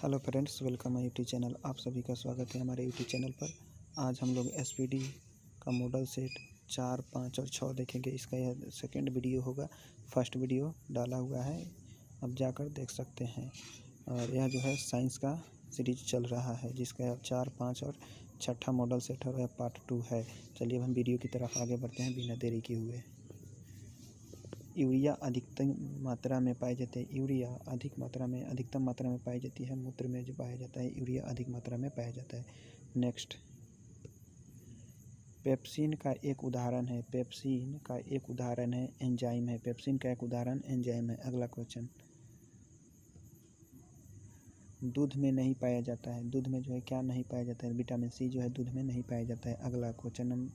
Hello friends, welcome my YouTube channel. आप सभी का स्वागत है हमारे यूट्यूब चैनल पर। आज हम लोग एसपीडी का मॉडल सेट 4, 5 और 6 देखेंगे। इसका यह सेकंड वीडियो होगा। फर्स्ट वीडियो डाला हुआ है, अब जाकर देख सकते हैं। और यह जो है साइंस का सीरीज चल रहा है, जिसका अब 4, 5 और 6ठा मॉडल सेट है, पार्ट 2 है। चलिए अब हम वीडियो की तरफ आगे बढ़ते हैं बिना देरी किए हुए। यूरिया अधिकतम मात्रा में पाई जाती है। यूरिया अधिकतम मात्रा में पाई जाती है। मूत्र में जो पाया जाता है यूरिया अधिक मात्रा में पाया जाता है। नेक्स्ट, पेप्सिन का एक उदाहरण है। पेप्सिन का एक उदाहरण है एंजाइम है। पेप्सिन का एक उदाहरण एंजाइम है। अगला क्वेश्चन, दूध में नहीं पाया जाता है। दूध में जो है क्या नहीं पाया जाता है? विटामिन सी जो है दूध में नहीं पाया जाता है। अगला क्वेश्चन,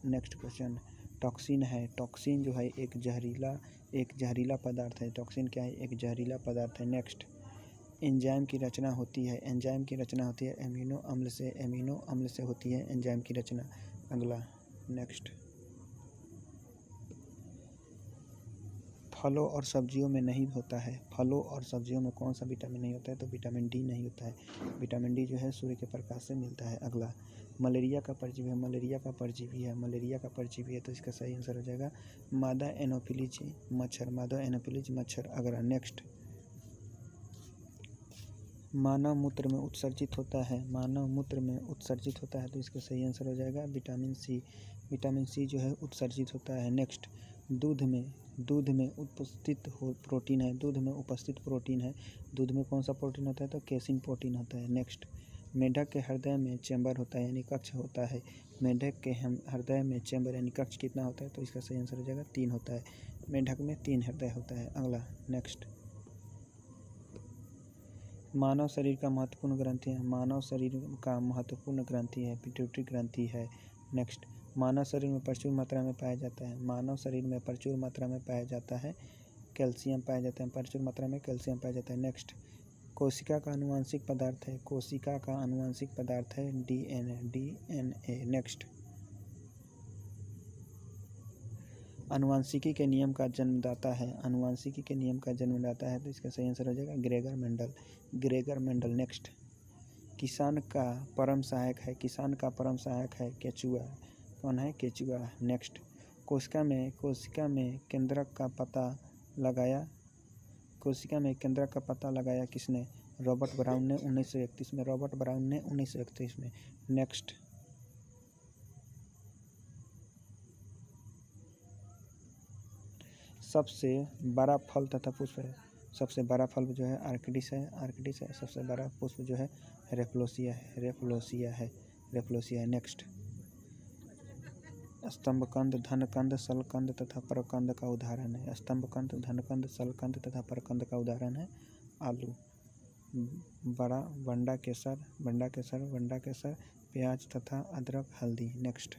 नेक्स्ट क्वेश्चन, टॉक्सिन है। टॉक्सिन जो है एक जहरीला पदार्थ है। टॉक्सिन क्या है? एक जहरीला पदार्थ है। नेक्स्ट, एंजाइम की रचना होती है। एंजाइम की रचना होती है एमिनो अम्ल से होती है एंजाइम की रचना। अगला, नेक्स्ट, फलों और सब्जियों में नहीं होता है। फलों और सब्जियों में कौन सा विटामिन नहीं होता है? तो विटामिन डी नहीं होता है। विटामिन डी जो है सूर्य के प्रकाश से मिलता है। अगला, मलेरिया का परजीवी है। मलेरिया का परजीवी है, तो इसका सही आंसर हो जाएगा मादा एनोफिलीज मच्छर। अगला, नेक्स्ट, मानव मूत्र में उत्सर्जित होता है। तो इसका सही आंसर हो जाएगा विटामिन सी जो है उत्सर्जित होता है। नेक्स्ट, दूध में उपस्थित प्रोटीन है। दूध में कौन सा प्रोटीन होता है? तो केसिन प्रोटीन होता है। नेक्स्ट, मेढक के हृदय में चैम्बर होता है यानी कक्ष होता है। मेढक के हृदय में चैम्बर यानी कक्ष कितना होता है? तो इसका सही आंसर हो जाएगा 3 होता है। मेढक में 3 हृदय होता है। अगला, नेक्स्ट, मानव शरीर का महत्वपूर्ण ग्रंथि है पिट्यूटरी ग्रंथि है। नेक्स्ट, मानव शरीर में प्रचुर मात्रा में पाया जाता है कैल्शियम पाया जाता है। नेक्स्ट, कोशिका का आनुवांशिक पदार्थ है डीएनए। नेक्स्ट, आनुवांशिकी के नियम का जन्मदाता है। तो इसका सही आंसर हो जाएगा ग्रेगर मेंडल। नेक्स्ट, किसान का परम सहायक है केचुआ। कौन है? केचुआ। नेक्स्ट, कोशिका में केंद्रक का पता लगाया किसने? रॉबर्ट ब्राउन ने 1931 में। नेक्स्ट, सबसे बड़ा फल तथा पुष्प है। सबसे बड़ा फल जो है आर्किडिस है। सबसे बड़ा पुष्प जो है रेफलोसिया है। नेक्स्ट, स्तंभकंद, धनकंद, शलकंद तथा परकंद का उदाहरण है। उदाहरण है आलू, बंडा केसर, प्याज तथा अदरक, हल्दी। नेक्स्ट,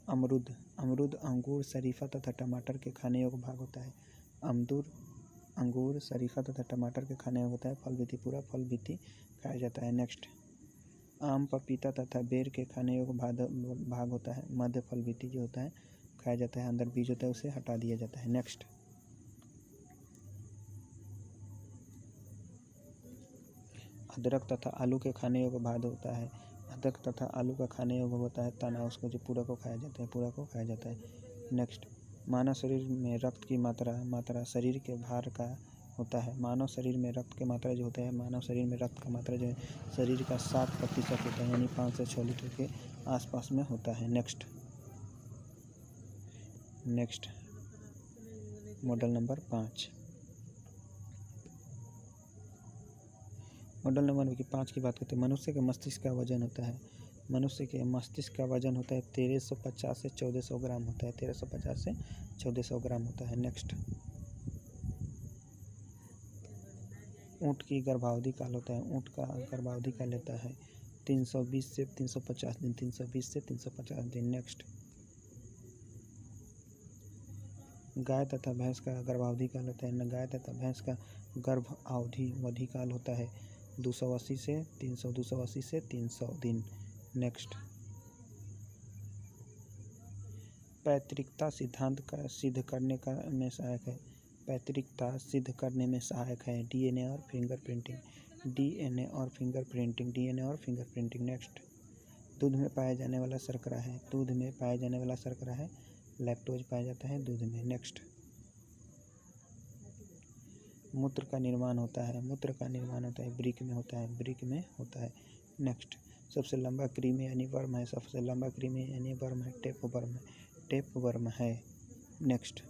अमरूद अंगूर, शरीफा तथा टमाटर के खाने योग्य भाग होता है। अंगूर, शरीफा तथा टमाटर के खाने योग्य होता है। फल विधि, पूरा फल विधि खाया जाता है। नेक्स्ट, आम, पपीता तथा बेर के खाने योग्य भाग होता है। मध्य फल विधि जो होता है खाया जाता है। अंदर बीज होता है उसे हटा दिया जाता है। नेक्स्ट, अदरक तथा आलू के खाने योग्य भाग होता है। तना, उसको जो पूरा को खाया जाता है। नेक्स्ट, मानव शरीर में रक्त की मात्रा शरीर के भार का होता है। मानव शरीर में रक्त की मात्रा जो होता है शरीर का 7% होता है यानी 5 से 6 लीटर के आसपास में होता है। नेक्स्ट, मॉडल नंबर 5 की बात करते हैं। मनुष्य के मस्तिष्क का वजन होता है 1350 से 1400 ग्राम होता है। नेक्स्ट, ऊँट की गर्भावधि काल होता है। ऊँट का गर्भावधि काल लेता है 320 से 350 दिन। नेक्स्ट, गाय तथा भैंस का गर्भावधि काल होता है। गाय तथा भैंस का गर्भावधि काल होता है 280 से 300 दिन। नेक्स्ट, पैतृकता सिद्धांत का सिद्ध करने का में सहायक है। पैतृकता सिद्ध करने में सहायक है। डीएनए और फिंगरप्रिंटिंग, डीएनए और फिंगरप्रिंटिंग, डीएनए और फिंगरप्रिंटिंग। नेक्स्ट, दूध में पाया जाने वाला शर्करा है, दूध में पाया जाने वाला शर्करा है लैक्टोज पाया जाता है दूध में। नेक्स्ट, मूत्र का निर्माण होता है, मूत्र का निर्माण होता है ब्रिक में होता है, ब्रिक में होता है। नेक्स्ट, सबसे लंबा कृमि यानी वर्म है, सबसे लंबा कृमि यानी वर्म है टेप वर्म है, टेप वर्म है। नेक्स्ट,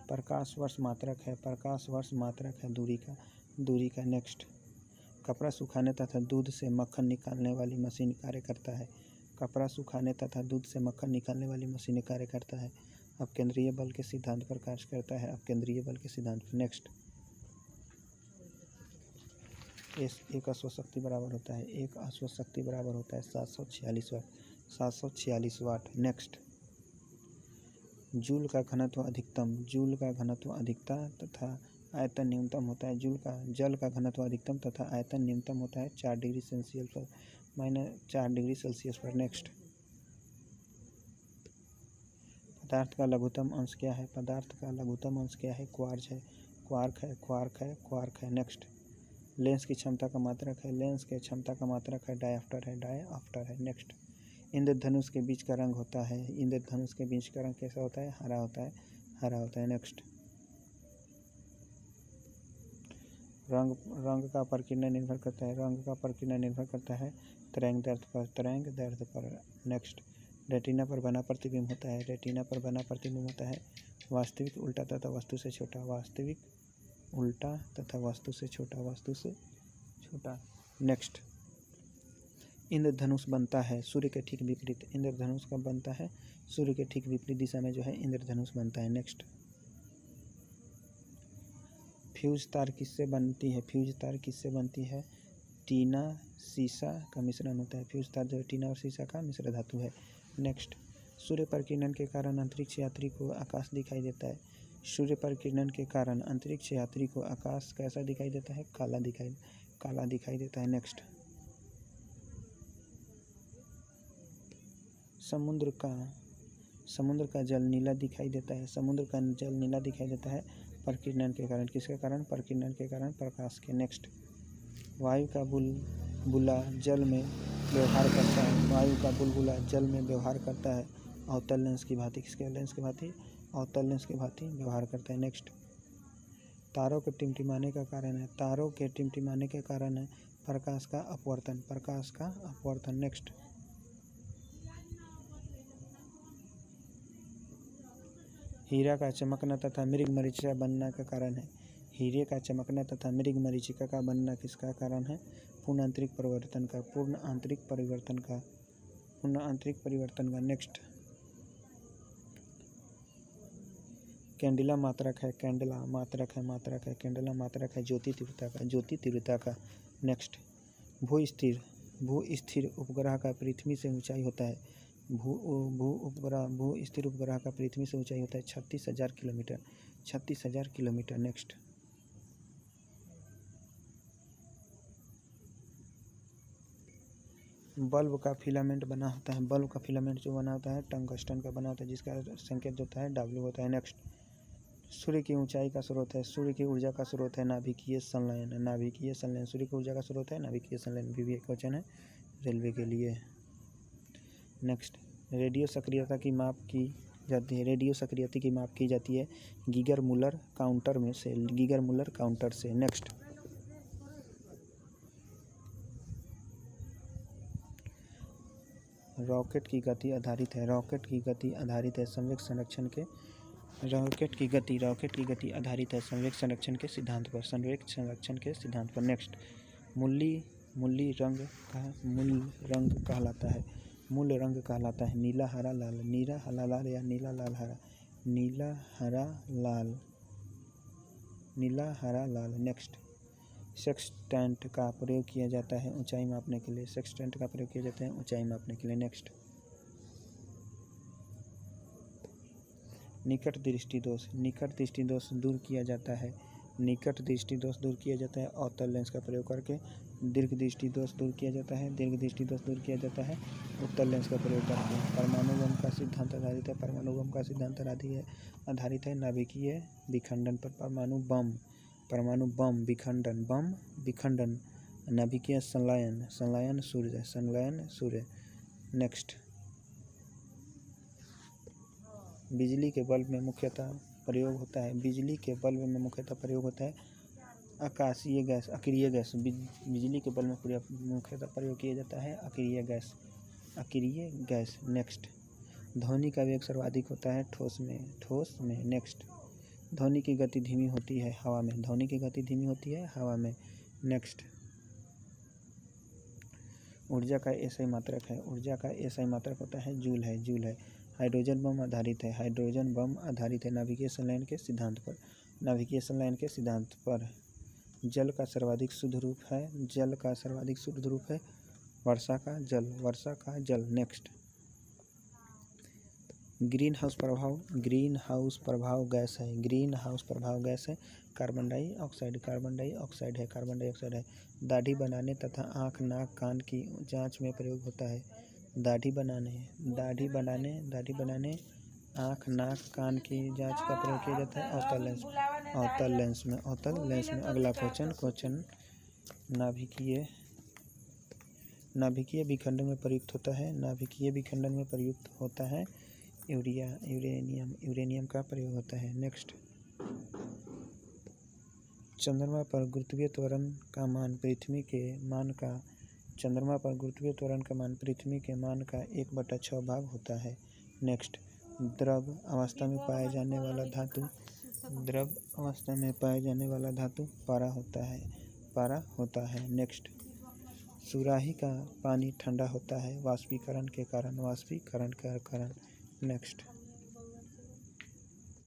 प्रकाश वर्ष मात्रक है, प्रकाश वर्ष मात्रक है दूरी का। नेक्स्ट, कपड़ा सुखाने तथा दूध से मक्खन निकालने वाली मशीन कार्य करता है, कपड़ा सुखाने तथा दूध से मक्खन निकालने वाली मशीन कार्य करता है। अपकेंद्रीय बल के सिद्धांत पर कार्य करता है, अपकेंद्रीय बल के सिद्धांत पर। नेक्स्ट, एक अश्वशक्ति बराबर होता है, एक अश्वशक्ति बराबर होता है 746 वाट, 746 वाट। नेक्स्ट, जूल का घनत्व अधिकतम, जूल का घनत्व अधिकतम तथा आयतन न्यूनतम होता है, जल का घनत्व अधिकतम तथा आयतन न्यूनतम होता है 4 डिग्री सेल्सियस पर, -4 डिग्री सेल्सियस पर। नेक्स्ट, पदार्थ का लघुत्तम अंश क्या है, पदार्थ का लघुत्तम अंश क्या है, क्वार्क है, क्वार्क है, क्वार्क है, क्वार्क है। नेक्स्ट, लेंस की क्षमता का मात्रक है, लेंस के क्षमता का मात्रक है डायऑप्टर है, डायऑप्टर है। नेक्स्ट, इंद्रधनुष के बीच का रंग होता है, इंद्रधनुष के बीच का रंग कैसा होता है, हरा होता है, हरा होता है। नेक्स्ट, रंग का प्रकीर्णन निर्भर करता है, रंग का प्रकीर्णन निर्भर करता है तरंग दैर्ध्य पर, तरंग दैर्ध्य पर। नेक्स्ट, रेटिना पर बना प्रतिबिंब होता है, रेटिना पर बना प्रतिबिंब होता है वास्तविक, उल्टा तथा वस्तु से छोटा, वास्तविक, उल्टा तथा वस्तु से छोटा, वस्तु से छोटा। नेक्स्ट, इंद्रधनुष बनता है सूर्य के ठीक विपरीत, इंद्रधनुष कब बनता है, सूर्य के ठीक विपरीत दिशा में जो है इंद्रधनुष बनता है। नेक्स्ट, फ्यूज तार किससे बनती है, फ्यूज तार किससे बनती है, टीना सीसा का मिश्रण होता है, फ्यूज तार जो है टीना और सीसा का मिश्र धातु है। नेक्स्ट, सूर्य प्रकीर्णन के कारण अंतरिक्ष यात्री को आकाश दिखाई देता है, सूर्य प्रकीर्णन के कारण अंतरिक्ष यात्री को आकाश कैसा दिखाई देता है, काला दिखाई देता है। नेक्स्ट, समुद्र का जल नीला दिखाई देता है, समुद्र का जल नीला दिखाई देता है प्रकीर्णन के कारण, किसके कारण, प्रकीर्णन के कारण, प्रकाश के। नेक्स्ट, वायु का बुलबुला जल में व्यवहार करता है, वायु का बुलबुला जल में व्यवहार करता है अवतल लेंस की भांति, किसके लेंस की भांति, अवतल लेंस की भांति व्यवहार करता है। नेक्स्ट, तारों के टिमटिमाने का कारण है, तारों के टिमटिमाने के कारण है प्रकाश का अपवर्तन, प्रकाश का अपवर्तन। नेक्स्ट, हीरा का चमकना तथा मृगमरीचिका बनना का कारण है, हीरे का चमकना तथा मृगमरीचिका का बनना किसका कारण है, पूर्ण आंतरिक परिवर्तन का, पूर्ण आंतरिक परिवर्तन का, पूर्ण आंतरिक परिवर्तन का। नेक्स्ट, कैंडिला मात्रक है, कैंडिला मात्रक है, मात्रक है, कैंडिला मात्रक है ज्योति तीव्रता का, ज्योति तीव्रता का। नेक्स्ट, भू स्थिर उपग्रह का पृथ्वी से ऊंचाई होता है, भू स्थिर उपग्रह का पृथ्वी से ऊंचाई होता है 36,000 किलोमीटर, 36,000 किलोमीटर। नेक्स्ट, बल्ब का फिलामेंट बना होता है, बल्ब का फिलामेंट जो बना होता है टंगस्टन का बना होता है, जिसका संकेत जो होता है W होता है। नेक्स्ट, सूर्य की ऊंचाई का स्रोत है, सूर्य की ऊर्जा का स्रोत है नाभिकीय संलयन, नाभिकीय संलयन, सूर्य की ऊर्जा का स्रोत है नाभिकीय संलयन। भी एक क्वेश्चन है रेलवे के लिए। नेक्स्ट, रेडियो सक्रियता की माप की जाती है, रेडियो सक्रियता की माप की जाती है गीगर मुलर काउंटर में से, गीगर मुलर काउंटर से। नेक्स्ट, रॉकेट की गति आधारित है, रॉकेट की गति आधारित है संवेग संरक्षण के, रॉकेट की गति आधारित है संवेग संरक्षण के सिद्धांत पर, संवेग संरक्षण के सिद्धांत पर। नेक्स्ट, मूल रंग कहलाता है, मूल रंग कहलाता है नीला हरा लाल, नीला हरा लाल या नीला लाल हरा, नीला हरा लाल, नीला हरा लाल। नेक्स्ट, सेक्सटेंट का प्रयोग किया जाता है ऊंचाई मापने के लिए, सेक्सटेंट का प्रयोग किया जाता है ऊंचाई मापने के लिए। नेक्स्ट, निकट दृष्टि दोष दूर किया जाता है निकट दृष्टि दोष दूर किया जाता है अवतल लेंस का प्रयोग करके। दीर्घ दृष्टि दोष दूर किया जाता है, दीर्घ दृष्टि दोष दूर किया जाता है उत्तल लेंस का प्रयोग करके। परमाणु बम का सिद्धांत आधारित है, परमाणु बम का सिद्धांत आधारित है नाभिकीय विखंडन पर। परमाणु बम विखंडन नाभिकीय संलयन सूर्य। नेक्स्ट, बिजली के बल्ब में मुख्यतः प्रयोग होता है, बिजली के बल्ब में मुख्यतः प्रयोग होता है आकाशीय गैस, अक्रिय गैस। बिजली के बल्ब में मुख्यतः प्रयोग किया जाता है अक्रिय गैस। नेक्स्ट, ध्वनि का वेग सर्वाधिक होता है ठोस में। नेक्स्ट, ध्वनि की गति धीमी होती है हवा में। नेक्स्ट, ऊर्जा का एसआई मात्रक होता है जूल है। हाइड्रोजन बम आधारित है नाभिकीय संलयन के सिद्धांत पर। जल का सर्वाधिक शुद्ध रूप है वर्षा का जल। नेक्स्ट, ग्रीन हाउस प्रभाव गैस है कार्बन डाइऑक्साइड है। दाढ़ी बनाने तथा आँख नाक कान की जांच में प्रयोग होता है। दाढ़ी बनाने आँख नाक कान की जांच का प्रयोग किया जाता है अवतल लेंस में। अगला क्वेश्चन नाभिकीय विखंडन में प्रयुक्त होता है यूरेनियम का प्रयोग होता है। नेक्स्ट, चंद्रमा पर गुरुत्वीय त्वरण का मान पृथ्वी के मान का 1/6 भाग होता है। नेक्स्ट, द्रव अवस्था में पाया जाने वाला धातु पारा होता है। नेक्स्ट, सुराही का पानी ठंडा होता है वाष्पीकरण के कारण। नेक्स्ट,